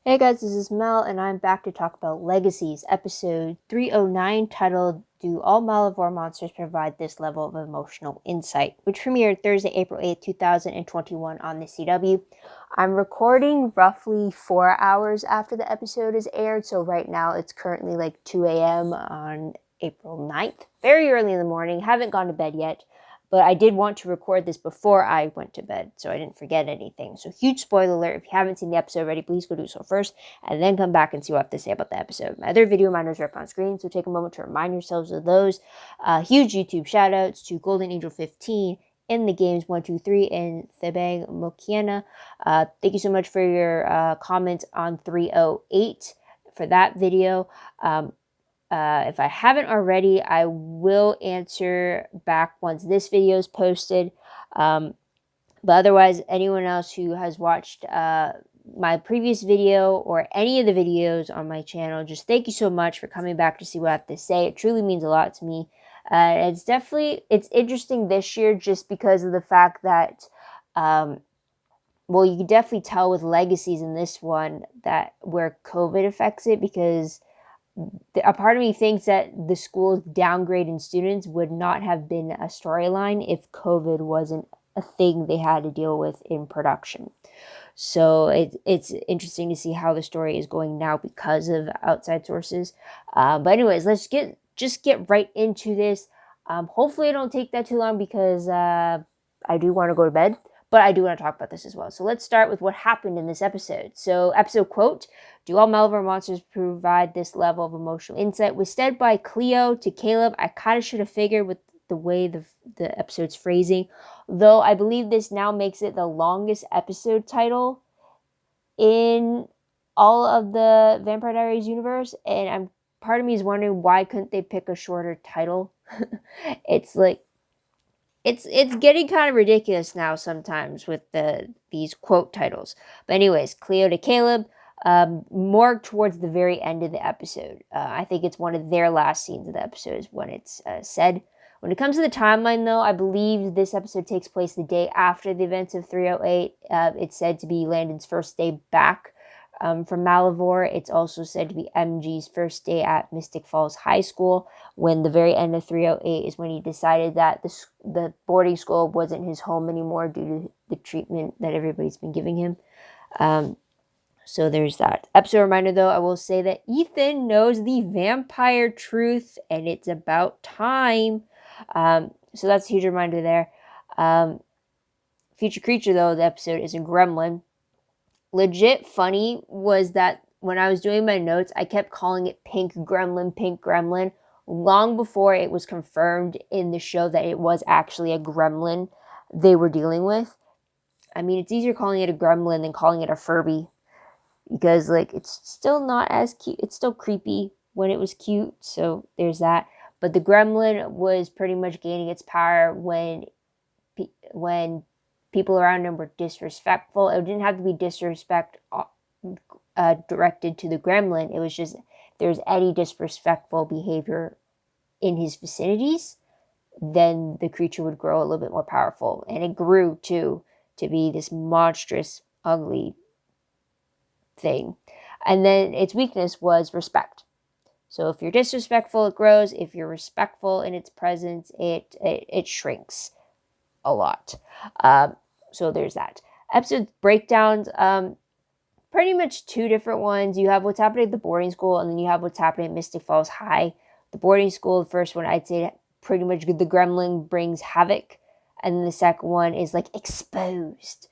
Hey guys, this is Mel, and I'm back to talk about Legacies, episode 309, titled Do All Malivore Monsters Provide This Level of Emotional Insight?, which premiered Thursday, April 8th, 2021 on the CW. I'm recording roughly 4 hours after the episode is aired, so right now it's currently like 2 a.m. on April 9th. Very early in the morning, haven't gone to bed yet. But I did want to record this before I went to bed, so I didn't forget anything. So huge spoiler alert. If you haven't seen the episode already, please go do so first, and then come back and see what I have to say about the episode. My other video reminders are up on screen, so take a moment to remind yourselves of those. Huge YouTube shoutouts to Golden Angel 15, In the Games 123, and Thebang Mokiana. Thank you so much for your comments on 308 for that video. If I haven't already, I will answer back once this video is posted. But otherwise, anyone else who has watched my previous video or any of the videos on my channel, just thank you so much for coming back to see what I have to say. It truly means a lot to me. It's interesting this year just because of the fact that, well, you can definitely tell with Legacies in this one that where COVID affects it, because a part of me thinks that the school's downgrade in students would not have been a storyline if COVID wasn't a thing they had to deal with in production. So it's interesting to see how the story is going now because of outside sources. But anyways, let's just get right into this. Hopefully, it don't take that too long because I do want to go to bed. But I do want to talk about this as well. So let's start with what happened in this episode. So episode quote, do all Malivore monsters provide this level of emotional insight? Was said by Cleo to Caleb. I kind of should have figured with the way the episode's phrasing. Though I believe this now makes it the longest episode title in all of the Vampire Diaries universe. And part of me is wondering why couldn't they pick a shorter title? It's like it's getting kind of ridiculous now sometimes with these quote titles. But anyways, Cleo to Caleb, more towards the very end of the episode. I think it's one of their last scenes of the episode is when it's said. When it comes to the timeline, though, I believe this episode takes place the day after the events of 308. It's said to be Landon's first day back from Malivore. It's also said to be MG's first day at Mystic Falls High School, when the very end of 308 is when he decided that the boarding school wasn't his home anymore due to the treatment that everybody's been giving him. So there's that. Episode reminder, though, I will say that Ethan knows the vampire truth, and it's about time. So that's a huge reminder there. Future creature, though, the episode is a gremlin. Legit funny was that when I was doing my notes, I kept calling it Pink Gremlin, long before it was confirmed in the show that it was actually a gremlin they were dealing with. I mean, it's easier calling it a gremlin than calling it a Furby, because like it's still not as cute. It's still creepy when it was cute, so there's that. But the gremlin was pretty much gaining its power when people around him were disrespectful. It didn't have to be disrespect directed to the gremlin. It was just if there's any disrespectful behavior in his vicinities, then the creature would grow a little bit more powerful. And it grew too to be this monstrous, ugly thing. And then its weakness was respect. So if you're disrespectful, it grows. If you're respectful in its presence, it shrinks a lot. So there's that. Episode breakdowns, pretty much two different ones. You have what's happening at the boarding school, and then you have what's happening at Mystic Falls High. The boarding school, the first one, I'd say pretty much the gremlin brings havoc, and then the second one is like exposed.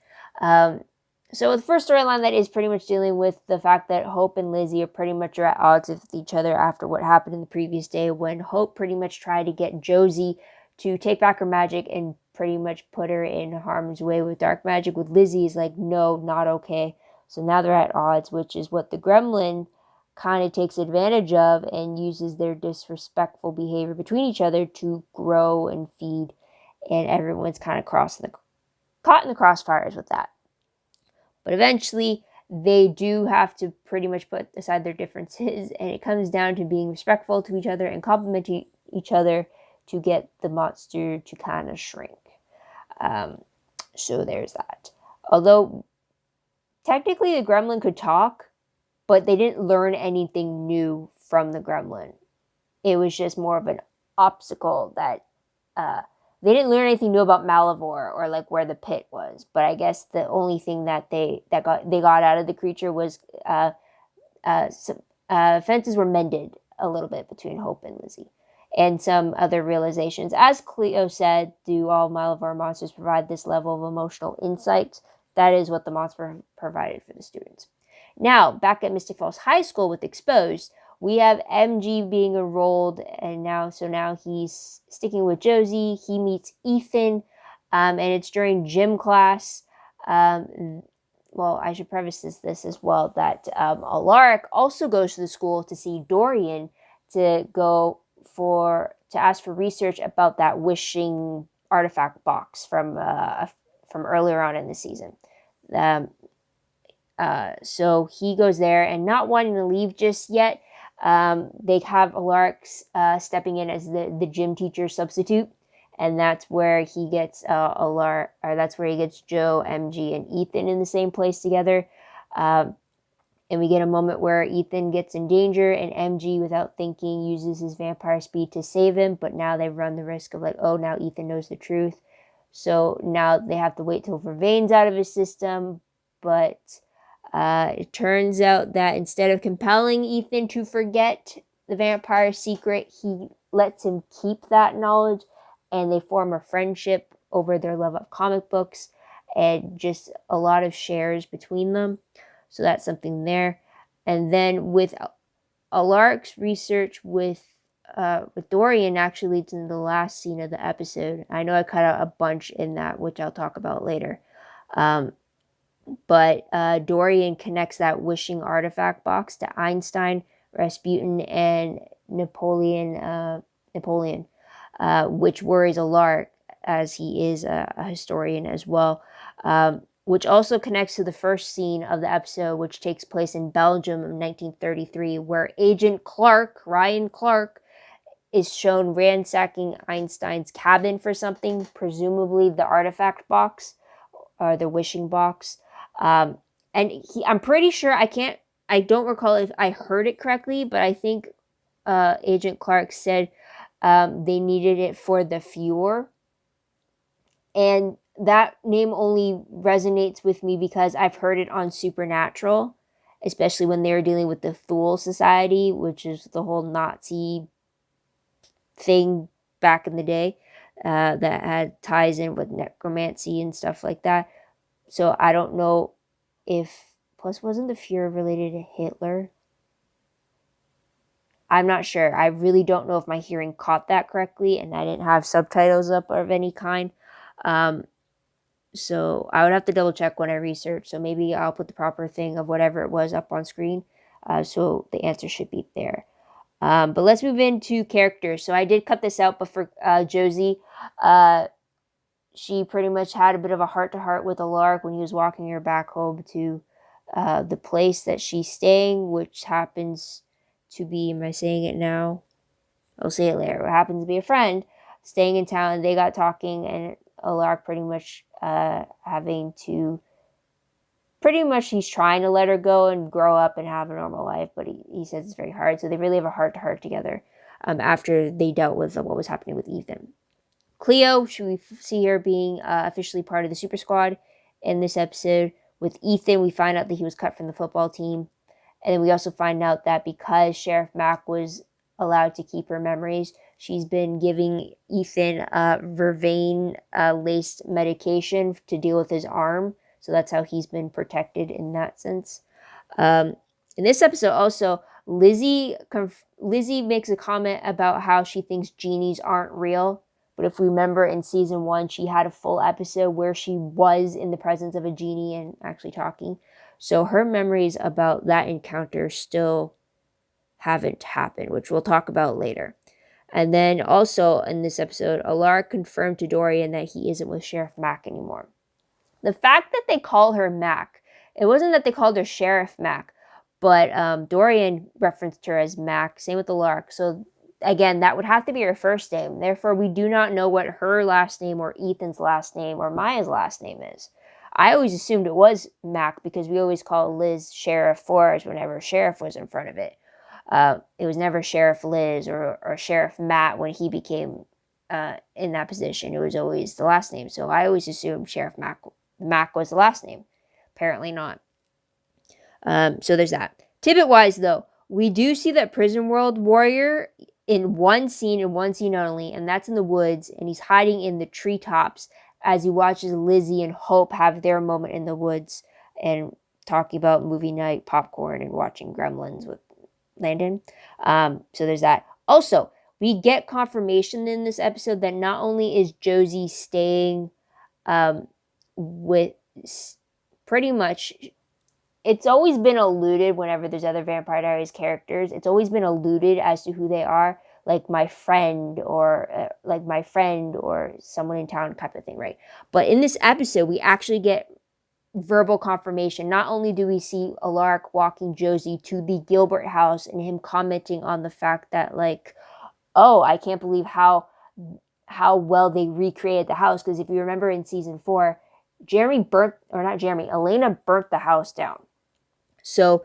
So the first storyline, that is pretty much dealing with the fact that Hope and Lizzie are pretty much at odds with each other after what happened in the previous day, when Hope pretty much tried to get Josie to take back her magic and pretty much put her in harm's way with dark magic. With Lizzie is like, no, not okay. So now they're at odds, which is what the gremlin kind of takes advantage of and uses their disrespectful behavior between each other to grow and feed. And everyone's kind of caught in the crossfires with that. But eventually, they do have to pretty much put aside their differences, and it comes down to being respectful to each other and complimenting each other to get the monster to kind of shrink. So there's that. Although technically the gremlin could talk, but they didn't learn anything new from the gremlin. It was just more of an obstacle that they didn't learn anything new about Malivore or like where the pit was. But I guess the only thing that they got out of the creature was fences were mended a little bit between Hope and Lizzie, and some other realizations. As Cleo said, do all Malivore monsters provide this level of emotional insight? That is what the monster provided for the students. Now, back at Mystic Falls High School with Exposed, we have MG being enrolled, and now he's sticking with Josie. He meets Ethan, and it's during gym class. Well, I should preface this as well, that Alaric also goes to the school to see Dorian to ask for research about that wishing artifact box from earlier on in the season. So he goes there, and not wanting to leave just yet, they have Alaric stepping in as the gym teacher substitute, and that's where he gets that's where he gets Joe, MG, and Ethan in the same place together. And we get a moment where Ethan gets in danger, and MG, without thinking, uses his vampire speed to save him. But now they run the risk of like, oh, now Ethan knows the truth. So now they have to wait till Vervaine's out of his system. But it turns out that instead of compelling Ethan to forget the vampire secret, he lets him keep that knowledge, and they form a friendship over their love of comic books and just a lot of shares between them. So that's something there. And then with Alaric's research with Dorian actually leads into the last scene of the episode. I know I cut out a bunch in that, which I'll talk about later. But Dorian connects that wishing artifact box to Einstein, Rasputin, and Napoleon, which worries Alaric, as he is a historian as well. Which also connects to the first scene of the episode, which takes place in Belgium in 1933, where Agent Ryan Clark, is shown ransacking Einstein's cabin for something, presumably the artifact box or the wishing box. And I'm pretty sure, I don't recall if I heard it correctly, but I think Agent Clark said they needed it for the Fuhrer. And that name only resonates with me because I've heard it on Supernatural, especially when they were dealing with the Thule Society, which is the whole Nazi thing back in the day that had ties in with necromancy and stuff like that. So I don't know if, plus wasn't the Fuhrer related to Hitler? I'm not sure. I really don't know if my hearing caught that correctly, and I didn't have subtitles up of any kind. So I would have to double check when I research. So maybe I'll put the proper thing of whatever it was up on screen. So the answer should be there. But let's move into characters. So I did cut this out, but for Josie, she pretty much had a bit of a heart-to-heart with Alaric when he was walking her back home to the place that she's staying, which happens to be, am I saying it now? I'll say it later. It happens to be a friend staying in town, and they got talking, and Alaric pretty much he's trying to let her go and grow up and have a normal life, but he says it's very hard. So they really have a heart-to-heart together after they dealt with what was happening with Ethan. Cleo, we see her being officially part of the Super Squad in this episode. With Ethan, we find out that he was cut from the football team. And then we also find out that because Sheriff Mack was allowed to keep her memories, she's been giving Ethan vervain-laced medication to deal with his arm. So that's how he's been protected in that sense. In this episode also, Lizzie makes a comment about how she thinks genies aren't real. But if we remember in season 1, she had a full episode where she was in the presence of a genie and actually talking. So her memories about that encounter still haven't happened, which we'll talk about later. And then also in this episode, Alaric confirmed to Dorian that he isn't with Sheriff Mack anymore. The fact that they call her Mac, it wasn't that they called her Sheriff Mac, but Dorian referenced her as Mac, same with Alaric. So again, that would have to be her first name. Therefore, we do not know what her last name or Ethan's last name or Maya's last name is. I always assumed it was Mac because we always call Liz Sheriff Forrest whenever Sheriff was in front of it. It was never Sheriff Liz or Sheriff Matt when he became in that position. It was always the last name. So I always assumed Sheriff Mac was the last name. Apparently not. So there's that. Tidbit-wise, though, we do see that Prison World Warrior in one scene only, and that's in the woods, and he's hiding in the treetops as he watches Lizzie and Hope have their moment in the woods and talking about movie night, popcorn, and watching Gremlins with Landon. So there's that. Also, we get confirmation in this episode that not only is Josie staying with pretty much... It's always been alluded whenever there's other Vampire Diaries characters. It's always been alluded as to who they are, like my friend or someone in town type of thing, right? But in this episode, we actually get verbal confirmation. Not only do we see Alaric walking Josie to the Gilbert house and him commenting on the fact that, like, oh, I can't believe how well they recreated the house. Because if you remember in season 4, Elena burnt the house down. So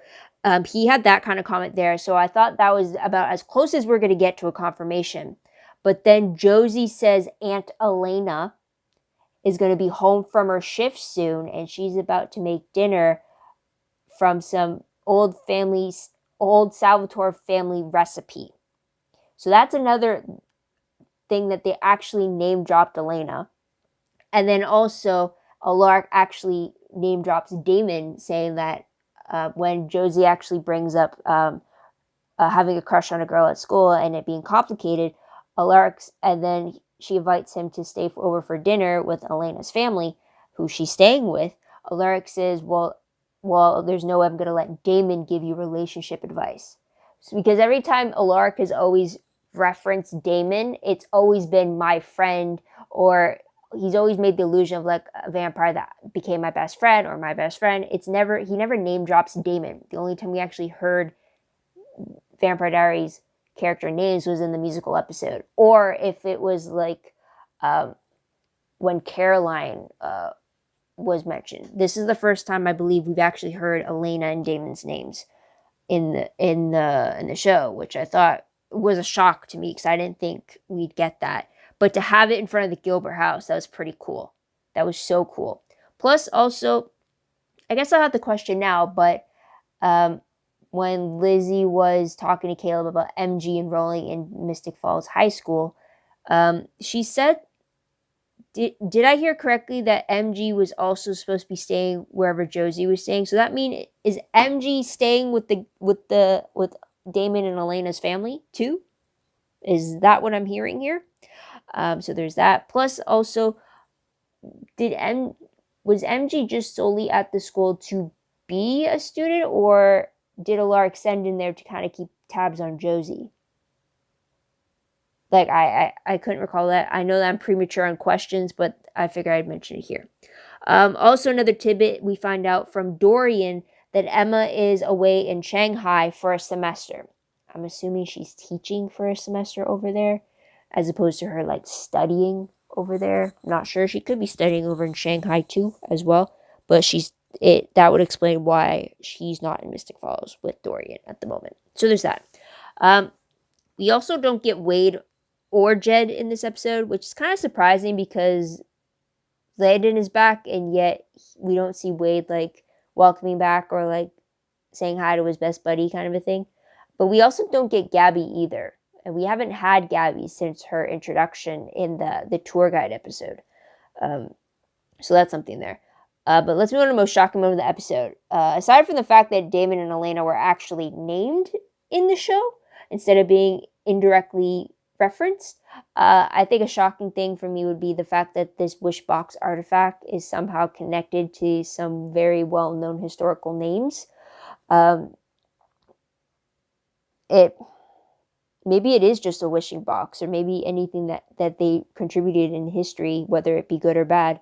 he had that kind of comment there. So I thought that was about as close as we're going to get to a confirmation. But then Josie says Aunt Elena is going to be home from her shift soon, and she's about to make dinner from some old Salvatore family recipe. So that's another thing that they actually name dropped Elena. And then also Alaric actually name drops Damon, saying that when Josie actually brings up having a crush on a girl at school and it being complicated, and then she invites him to stay over for dinner with Elena's family, who she's staying with. Alaric says, well, there's no way I'm going to let Damon give you relationship advice. So because every time Alaric has always referenced Damon, it's always been my friend, or he's always made the illusion of like a vampire that became my best friend or my best friend. He never name drops Damon. The only time we actually heard Vampire Diaries character names was in the musical episode, or if it was like when Caroline was mentioned. This is the first time I believe we've actually heard Elena and Damon's names in the show, which I thought was a shock to me because I didn't think we'd get that. But to have it in front of the Gilbert house, that was pretty cool. That was so cool. Plus, also, I guess I'll have the question now, but when Lizzie was talking to Caleb about MG enrolling in Mystic Falls High School, she said, did I hear correctly that MG was also supposed to be staying wherever Josie was staying? So that means, is MG staying with Damon and Elena's family too? Is that what I'm hearing here? So there's that. Plus, also, was MG just solely at the school to be a student, or did Alaric send in there to kind of keep tabs on Josie? Like, I couldn't recall that. I know that I'm premature on questions, but I figure I'd mention it here. Also, another tidbit, we find out from Dorian that Emma is away in Shanghai for a semester. I'm assuming she's teaching for a semester over there, as opposed to her, like, studying over there. I'm not sure. She could be studying over in Shanghai, too, as well. But that would explain why she's not in Mystic Falls with Dorian at the moment. So there's that. We also don't get Wade or Jed in this episode, which is kind of surprising because Landon is back, and yet we don't see Wade, like, welcoming back or, like, saying hi to his best buddy kind of a thing. But we also don't get Gabby either. And we haven't had Gabby since her introduction in the tour guide episode. So that's something there. But let's move on to the most shocking moment of the episode. Aside from the fact that Damon and Elena were actually named in the show instead of being indirectly referenced, I think a shocking thing for me would be the fact that this wish box artifact is somehow connected to some very well-known historical names. Maybe it is just a wishing box, or maybe anything that they contributed in history, whether it be good or bad,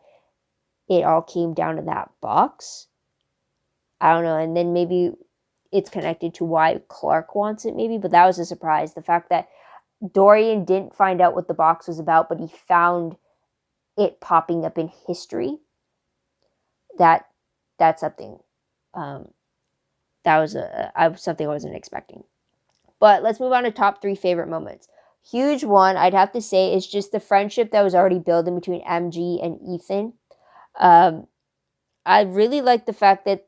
it all came down to that box. I don't know. And then maybe it's connected to why Clark wants it, maybe. But that was a surprise. The fact that Dorian didn't find out what the box was about, but he found it popping up in history. that's something that was something I wasn't expecting. But let's move on to top 3 favorite moments. Huge one, I'd have to say, is just the friendship that was already building between MG and Ethan. I really like the fact that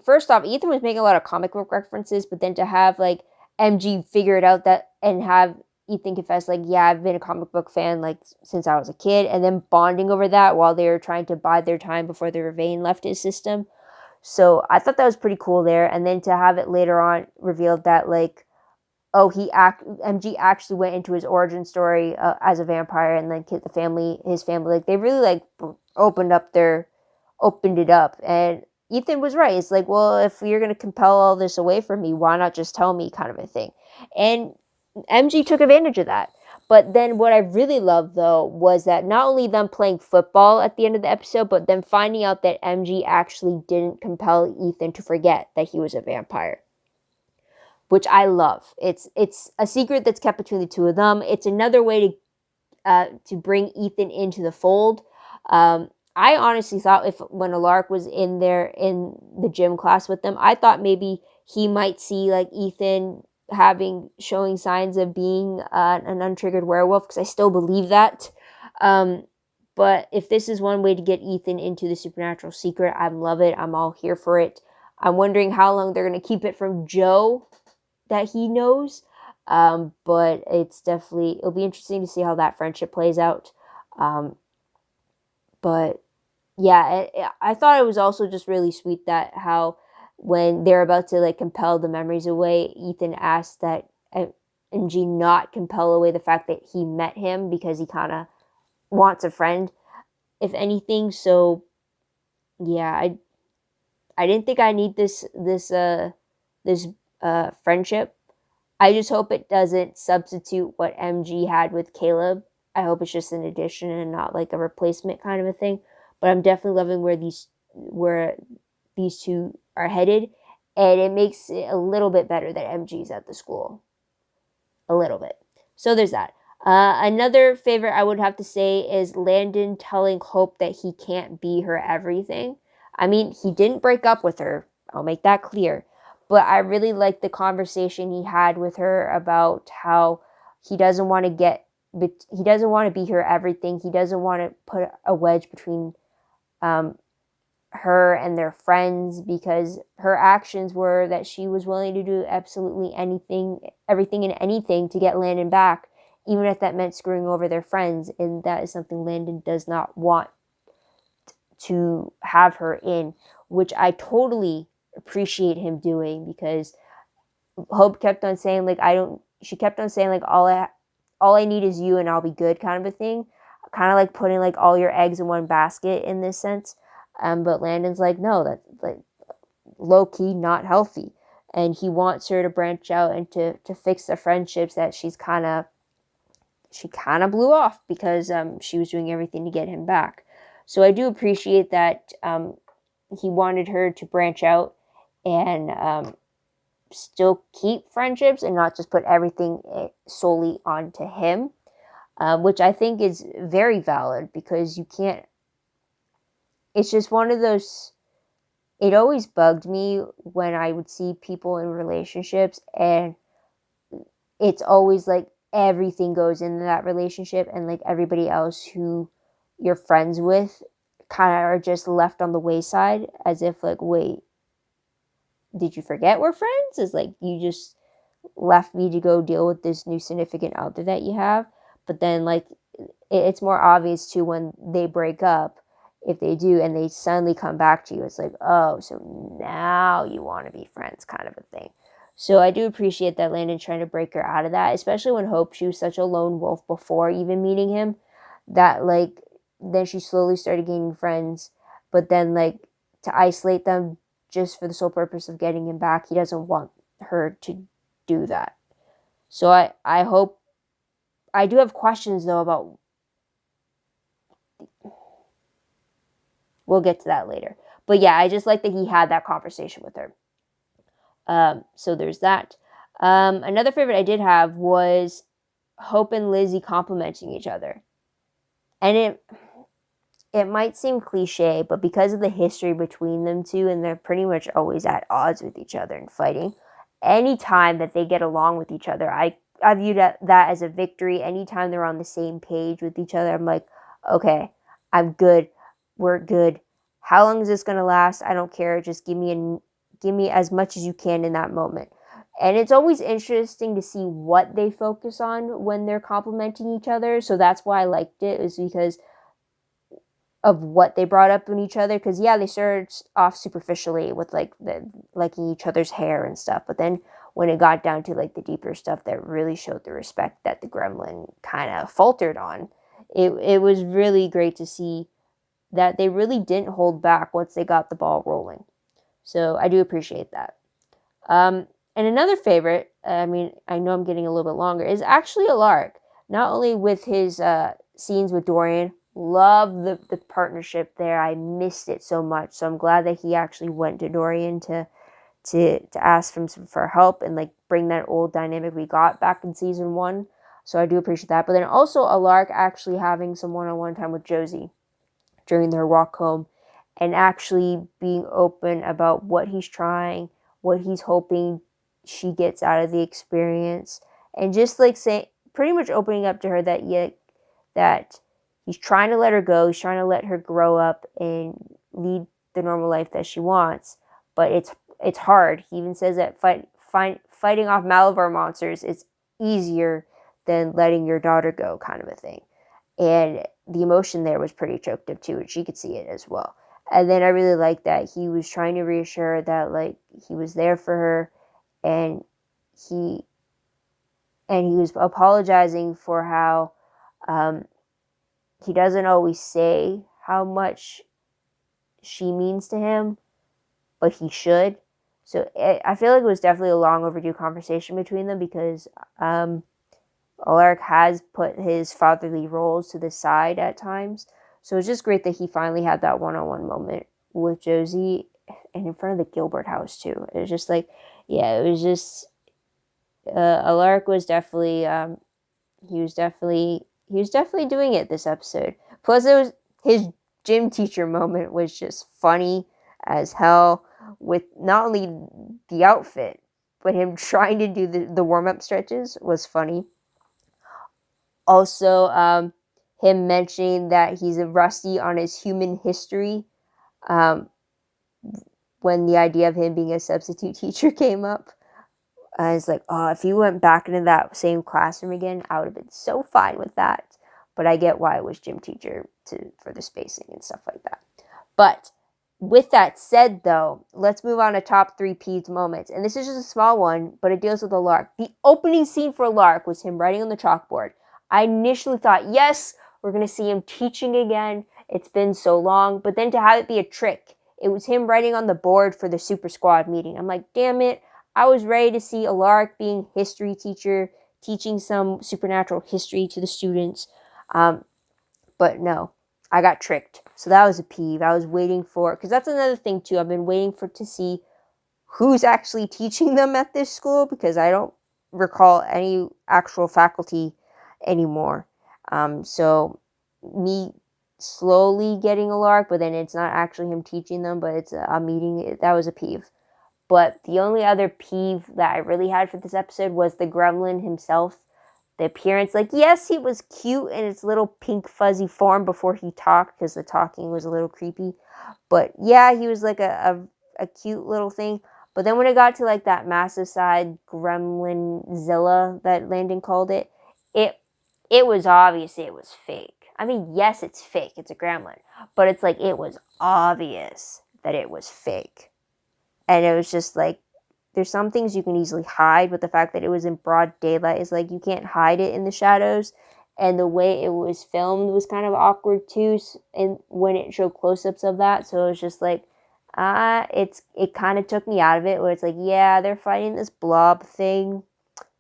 first off, Ethan was making a lot of comic book references, but then to have like MG figure it out that and have Ethan confess like, yeah, I've been a comic book fan like since I was a kid, and then bonding over that while they were trying to bide their time before the Ravane left his system. So I thought that was pretty cool there. And then to have it later on revealed that like, oh, MG actually went into his origin story as a vampire, and then his family, like they really like opened it up. And Ethan was right. It's like, well, if you're going to compel all this away from me, why not just tell me, kind of a thing. And MG took advantage of that. But then what I really loved, though, was that not only them playing football at the end of the episode, but then finding out that MG actually didn't compel Ethan to forget that he was a vampire, which I love. It's a secret that's kept between the two of them. It's another way to bring Ethan into the fold. I honestly thought when Alaric was in there in the gym class with them, I thought maybe he might see like Ethan showing signs of being an untriggered werewolf, because I still believe that. But if this is one way to get Ethan into the supernatural secret, I love it. I'm all here for it. I'm wondering how long they're going to keep it from Joe that he knows. But it'll be interesting to see how that friendship plays out. But yeah, I thought it was also just really sweet that how when they're about to like compel the memories away, Ethan asked that MG not compel away the fact that he met him, because he kind of wants a friend, if anything. So yeah, I didn't think I need this friendship. I just hope it doesn't substitute what MG had with Caleb. I hope it's just an addition and not like a replacement kind of a thing. But I'm definitely loving where these two are headed, and it makes it a little bit better that MG's at the school. A little bit. So there's that. Another favorite I would have to say is Landon telling Hope that he can't be her everything. I mean, he didn't break up with her. I'll make that clear. But I really liked the conversation he had with her about how he doesn't want to be her everything. He doesn't want to put a wedge between her and their friends, because her actions were that she was willing to do absolutely everything and anything to get Landon back, even if that meant screwing over their friends. And that is something Landon does not want to have her in, which I totally appreciate him doing, because Hope kept on saying like, she kept on saying like, all I need is you and I'll be good, kind of a thing. Kind of like putting like all your eggs in one basket in this sense. But Landon's like, no, that's like low-key not healthy. And he wants her to branch out and to fix the friendships that she kind of blew off, because she was doing everything to get him back. So I do appreciate that he wanted her to branch out and still keep friendships and not just put everything solely onto him, which I think is very valid, because you can't. It's just one of those. It always bugged me when I would see people in relationships, and it's always like everything goes into that relationship, and like everybody else who you're friends with kind of are just left on the wayside, as if like, wait, did you forget we're friends? It's like, you just left me to go deal with this new significant other that you have. But then like it's more obvious too when they break up, if they do, and they suddenly come back to you. It's like, oh, so now you want to be friends, kind of a thing. So I do appreciate that Landon's trying to break her out of that, especially when Hope, she was such a lone wolf before even meeting him, that like then she slowly started gaining friends, but then like to isolate them just for the sole purpose of getting him back, he doesn't want her to do that. So I hope. I do have questions though about. We'll get to that later. But yeah, I just like that he had that conversation with her. So there's that. Another favorite I did have was Hope and Lizzie complimenting each other. And it might seem cliche, but because of the history between them two, and they're pretty much always at odds with each other and fighting, anytime that they get along with each other, I view that as a victory. Anytime they're on the same page with each other, I'm like, okay, I'm good. We're good. How long is this going to last? I don't care. Just give me as much as you can in that moment. And it's always interesting to see what they focus on when they're complimenting each other. So that's why I liked it, is because of what they brought up in each other. Because yeah, they started off superficially with like the liking each other's hair and stuff, but then when it got down to like the deeper stuff that really showed the respect that the gremlin kind of faltered on, it was really great to see that they really didn't hold back once they got the ball rolling. So I do appreciate that. And another favorite, I mean, I know I'm getting a little bit longer, is actually Alaric. Not only with his scenes with Dorian, love the partnership there. I missed it so much. So I'm glad that he actually went to Dorian to ask him for help and like bring that old dynamic we got back in season 1. So I do appreciate that. But then also Alaric actually having some one-on-one time with Josie during their walk home, and actually being open about what he's trying, what he's hoping she gets out of the experience, and just like saying, pretty much opening up to her that he's trying to let her go, he's trying to let her grow up and lead the normal life that she wants, but it's hard. He even says that fighting off Malivore monsters is easier than letting your daughter go, kind of a thing. And the emotion there was pretty choked up too, and she could see it as well. And then I really liked that he was trying to reassure her that like he was there for her, and he was apologizing for how he doesn't always say how much she means to him, but he should. So I feel like it was definitely a long overdue conversation between them, because Alaric has put his fatherly roles to the side at times. So it's just great that he finally had that one-on-one moment with Josie, and in front of the Gilbert house too. It was just like, yeah, it was just Alaric was definitely he was definitely doing it this episode. Plus, it was his gym teacher moment was just funny as hell, with not only the outfit, but him trying to do the warm-up stretches was funny. Also, him mentioning that he's rusty on his human history when the idea of him being a substitute teacher came up. It's like, oh, if he went back into that same classroom again, I would have been so fine with that. But I get why it was gym teacher for the spacing and stuff like that. But with that said, though, let's move on to top 3 peeved moments. And this is just a small one, but it deals with Alaric. The opening scene for Alaric was him writing on the chalkboard. I initially thought, yes, we're going to see him teaching again. It's been so long. But then to have it be a trick, it was him writing on the board for the Super Squad meeting. I'm like, damn it. I was ready to see Alaric being history teacher, teaching some supernatural history to the students. But no, I got tricked. So that was a peeve. I was waiting for, because that's another thing too. I've been waiting to see who's actually teaching them at this school, because I don't recall any actual faculty anymore. So me slowly getting Alaric, but then it's not actually him teaching them, but it's a meeting. That was a peeve. But the only other peeve that I really had for this episode was the gremlin himself. The appearance, like, yes, he was cute in its little pink fuzzy form before he talked, because the talking was a little creepy. But yeah, he was like a cute little thing. But then when it got to like that massive side gremlinzilla that Landon called it, it was obvious it was fake. I mean, yes, it's fake. It's a gremlin. But it's like, it was obvious that it was fake. And it was just like, there's some things you can easily hide, but the fact that it was in broad daylight is like, you can't hide it in the shadows. And the way it was filmed was kind of awkward too, and when it showed close-ups of that. So it was just like, it kind of took me out of it, where it's like, yeah, they're fighting this blob thing,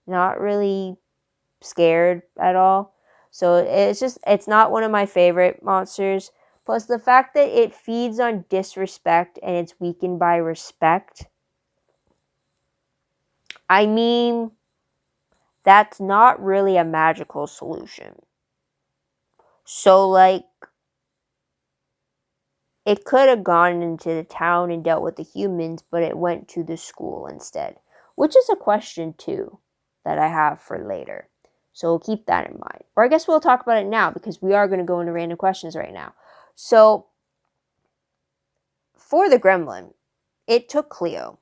not really scared at all. So it's not one of my favorite monsters. Plus the fact that it feeds on disrespect and it's weakened by respect. I mean, that's not really a magical solution. So like, it could have gone into the town and dealt with the humans, but it went to the school instead. Which is a question, too, that I have for later. So we'll keep that in mind. Or I guess we'll talk about it now, because we are going to go into random questions right now. So, for the gremlin, it took Cleo.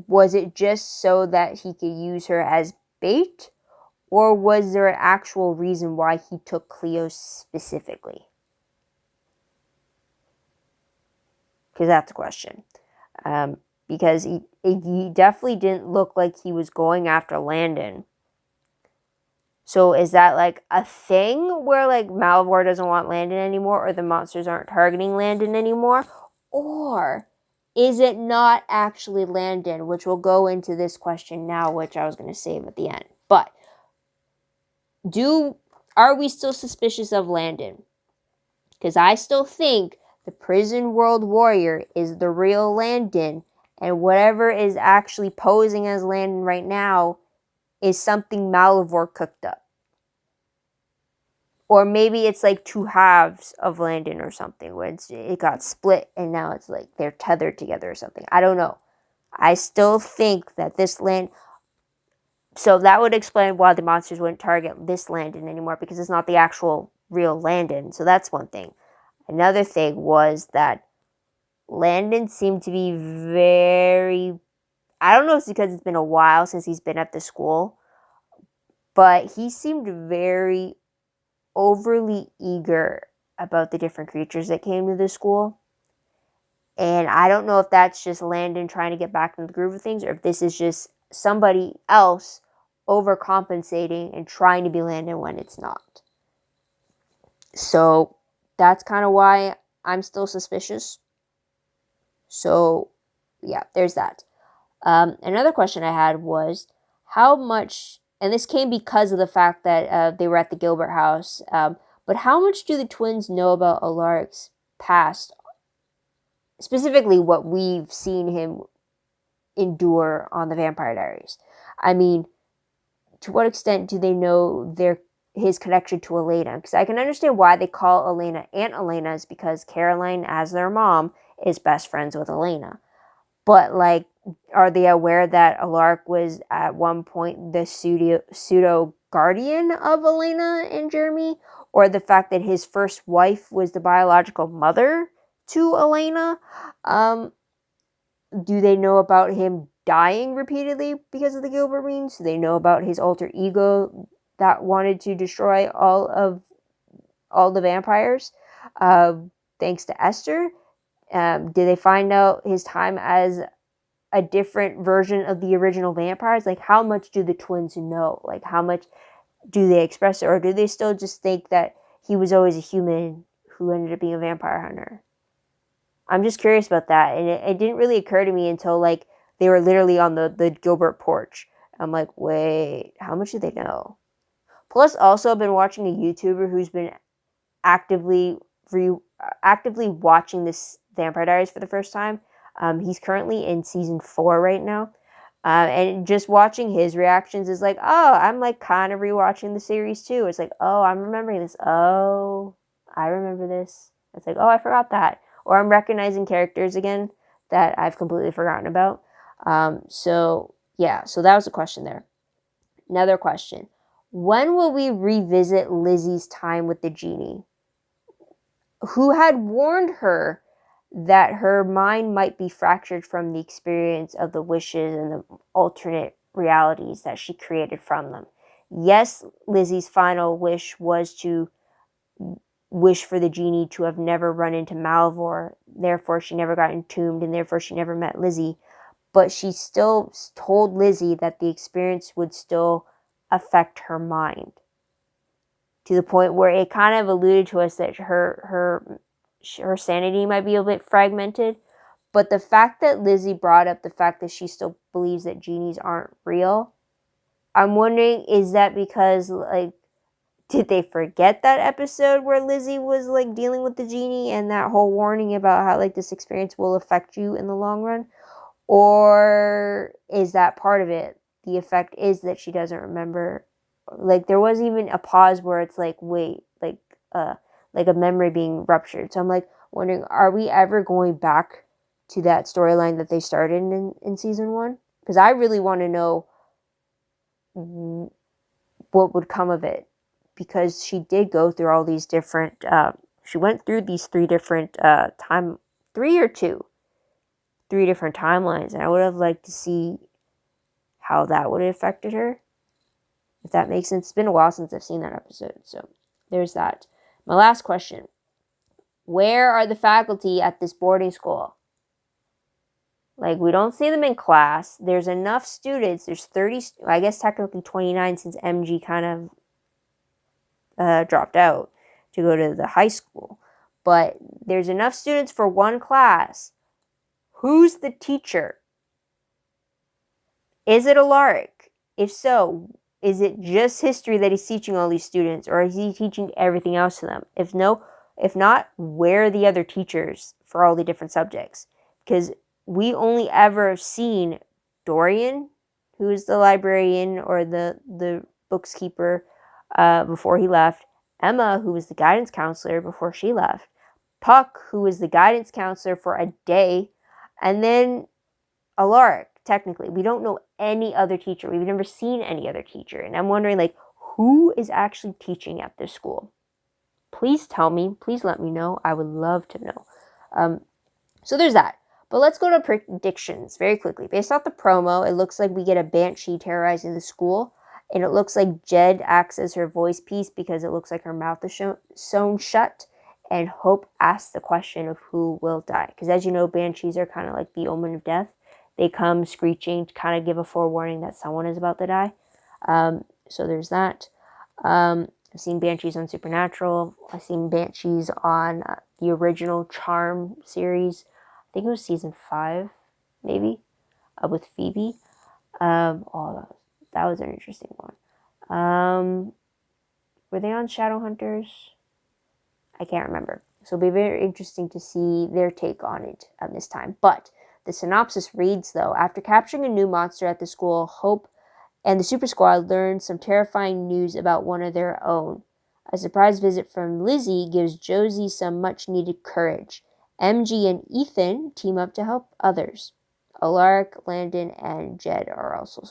Was it just so that he could use her as bait? Or was there an actual reason why he took Cleo specifically? Because that's a question. Because he definitely didn't look like he was going after Landon. So is that like a thing where like Malivore doesn't want Landon anymore, or the monsters aren't targeting Landon anymore? Or is it not actually Landon? Which we'll go into this question now, which I was going to save at the end. But are we still suspicious of Landon? Because I still think the prison world warrior is the real Landon, and whatever is actually posing as Landon right now is something Malivore cooked up. Or maybe it's like two halves of Landon or something, where it got split and now it's like they're tethered together or something. I don't know. I still think that this land... So that would explain why the monsters wouldn't target this Landon anymore, because it's not the actual real Landon. So that's one thing. Another thing was that Landon seemed to be very... I don't know if it's because it's been a while since he's been at the school, but he seemed very overly eager about the different creatures that came to the school. And I don't know if that's just Landon trying to get back into the groove of things, or if this is just somebody else overcompensating and trying to be Landon when it's not. So that's kind of why I'm still suspicious. So yeah, there's that. Another question I had was how much, and this came because of the fact that they were at the Gilbert house, but how much do the twins know about Alaric's past? Specifically, what we've seen him endure on the Vampire Diaries. I mean, to what extent do they know his connection to Elena? Because I can understand why they call Elena Aunt Elena, is because Caroline, as their mom, is best friends with Elena. But, like, are they aware that Alaric was at one point the pseudo guardian of Elena and Jeremy? Or the fact that his first wife was the biological mother to Elena? Do they know about him dying repeatedly because of the Gilbertines? Do they know about his alter ego that wanted to destroy all the vampires? Thanks to Esther? Did they find out his time as a different version of the original vampires? Like, how much do the twins know? Like, how much do they express it? Or do they still just think that he was always a human who ended up being a vampire hunter? I'm just curious about that. And it didn't really occur to me until, like, they were literally on the Gilbert porch. I'm like, wait, how much do they know? Plus, also, I've been watching a YouTuber who's been actively watching this Vampire Diaries for the first time. He's currently in season 4 right now. And just watching his reactions is like, oh, I'm like kind of rewatching the series too. It's like, oh, I'm remembering this. Oh, I remember this. It's like, oh, I forgot that. Or I'm recognizing characters again that I've completely forgotten about. So that was a question there. Another question. When will we revisit Lizzie's time with the genie? Who had warned her that her mind might be fractured from the experience of the wishes and the alternate realities that she created from them. Yes, Lizzie's final wish was to wish for the genie to have never run into Malivore, therefore she never got entombed, and therefore she never met Lizzie. But she still told Lizzie that the experience would still affect her mind, to the point where it kind of alluded to us that her sanity might be a bit fragmented. But the fact that Lizzie brought up the fact that she still believes that genies aren't real, I'm wondering, is that because, like, did they forget that episode where Lizzie was, like, dealing with the genie and that whole warning about how, like, this experience will affect you in the long run? Or is that part of it? The effect is that she doesn't remember. Like, there was even a pause where it's like, wait, like a memory being ruptured. So I'm like, wondering, are we ever going back to that storyline that they started in season 1? Because I really want to know what would come of it, because she did go through all these different, she went through these 3 different, 3 or 2? 3 different timelines, and I would have liked to see how that would have affected her, if that makes sense. It's been a while since I've seen that episode, so there's that. My last question: where are the faculty at this boarding school? Like, we don't see them in class. There's enough students. There's 30, I guess technically 29, since MG kind of dropped out to go to the high school. But there's enough students for one class. Who's the teacher? Is it Alaric? If so, is it just history that he's teaching all these students, or is he teaching everything else to them? If not, where are the other teachers for all the different subjects? Because we only ever have seen Dorian, who is the librarian or the bookkeeper before he left, Emma, who was the guidance counselor before she left, Puck, who was the guidance counselor for a day, and then Alaric. Technically, we don't know any other teacher. We've never seen any other teacher, and I'm wondering, like, who is actually teaching at this school? Please tell me. Please let me know. I would love to know. So there's that. But let's go to predictions very quickly. Based off the promo, it looks like we get a banshee terrorizing the school, and it looks like Jed acts as her voice piece because it looks like her mouth is sewn shut, and Hope asks the question of who will die. Because as you know, banshees are kind of like the omen of death. They come screeching to kind of give a forewarning that someone is about to die. So there's that. I've seen banshees on Supernatural. I've seen banshees on the original Charm series. I think it was season 5, maybe, with Phoebe. That was an interesting one. Were they on Shadowhunters? I can't remember. So it'll be very interesting to see their take on it at this time. But the synopsis reads, though: after capturing a new monster at the school, Hope and the Super Squad learn some terrifying news about one of their own. A surprise visit from Lizzie gives Josie some much-needed courage. MG and Ethan team up to help others. Alaric, Landon, and Jed are also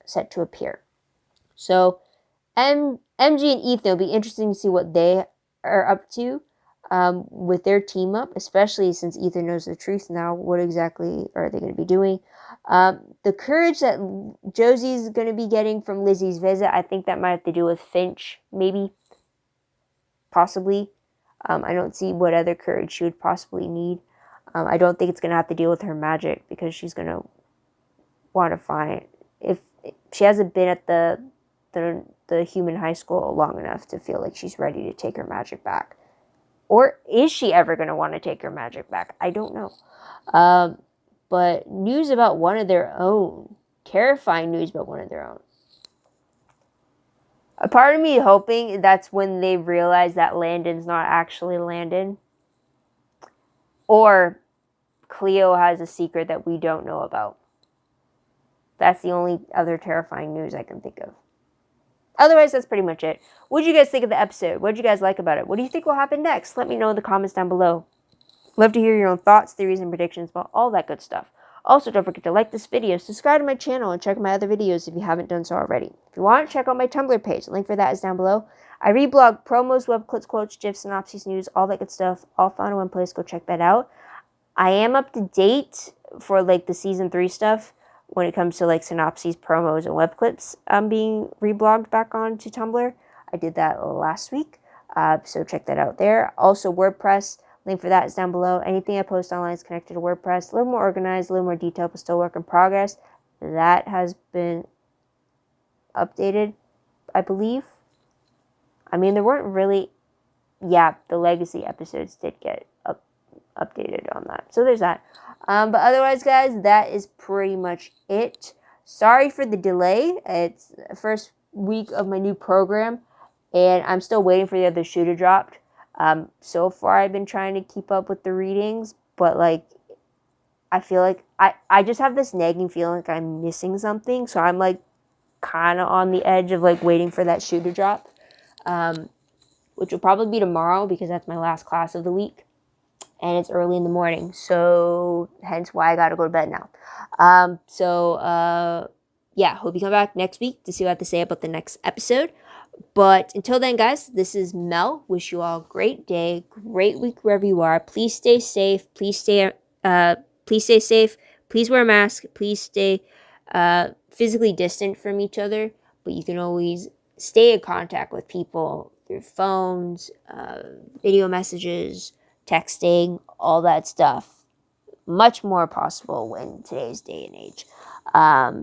set to appear. So MG and Ethan, will be interesting to see what they are up to with their team up, especially since Ethan knows the truth now. What exactly are they going to be doing? The courage that Josie's going to be getting from Lizzie's visit, I think that might have to do with Finch, maybe, possibly. I don't see what other courage she would possibly need. I don't think it's going to have to deal with her magic, because she's going to want to find, if she hasn't been at the human high school long enough to feel like she's ready to take her magic back. Or is she ever going to want to take her magic back? I don't know. But news about one of their own. Terrifying news about one of their own. A part of me hoping that's when they realize that Landon's not actually Landon. Or Cleo has a secret that we don't know about. That's the only other terrifying news I can think of. Otherwise, that's pretty much it. What did you guys think of the episode? What did you guys like about it? What do you think will happen next? Let me know in the comments down below. Love to hear your own thoughts, theories, and predictions about all that good stuff. Also, don't forget to like this video, subscribe to my channel, and check out my other videos if you haven't done so already. If you want, check out my Tumblr page. The link for that is down below. I reblog promos, web clips, quotes, gifs, synopses, news, all that good stuff, all found in one place. Go check that out. I am up to date for like the season 3 stuff when it comes to like synopses, promos, and web clips being reblogged back onto Tumblr. I did that last week, so check that out there. Also, WordPress, link for that is down below. Anything I post online is connected to WordPress. A little more organized, a little more detailed, but still work in progress. That has been updated, I believe. I mean, there weren't really, the Legacy episodes did get updated on that. So there's that. But otherwise, guys, that is pretty much it. Sorry for the delay. It's the first week of my new program, and I'm still waiting for the other shoe to drop. So far, I've been trying to keep up with the readings, but like, I feel like I just have this nagging feeling like I'm missing something. So I'm like kind of on the edge of like waiting for that shoe to drop, which will probably be tomorrow because that's my last class of the week. and it's early in the morning, so hence why I gotta go to bed now. Yeah, hope you come back next week to see what I have to say about the next episode. But until then, guys, this is Mel. Wish you all a great day, great week wherever you are. Please stay safe. Please stay safe. Please wear a mask. Please stay physically distant from each other. But you can always stay in contact with people through phones, video messages, texting, all that stuff. Much more possible in today's day and age.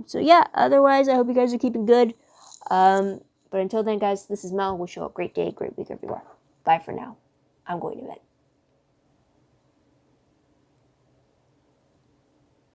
So yeah, otherwise, I hope you guys are keeping good. But until then, guys, this is Mel. Wish you all a great day, great week everywhere. Bye for now. I'm going to bed.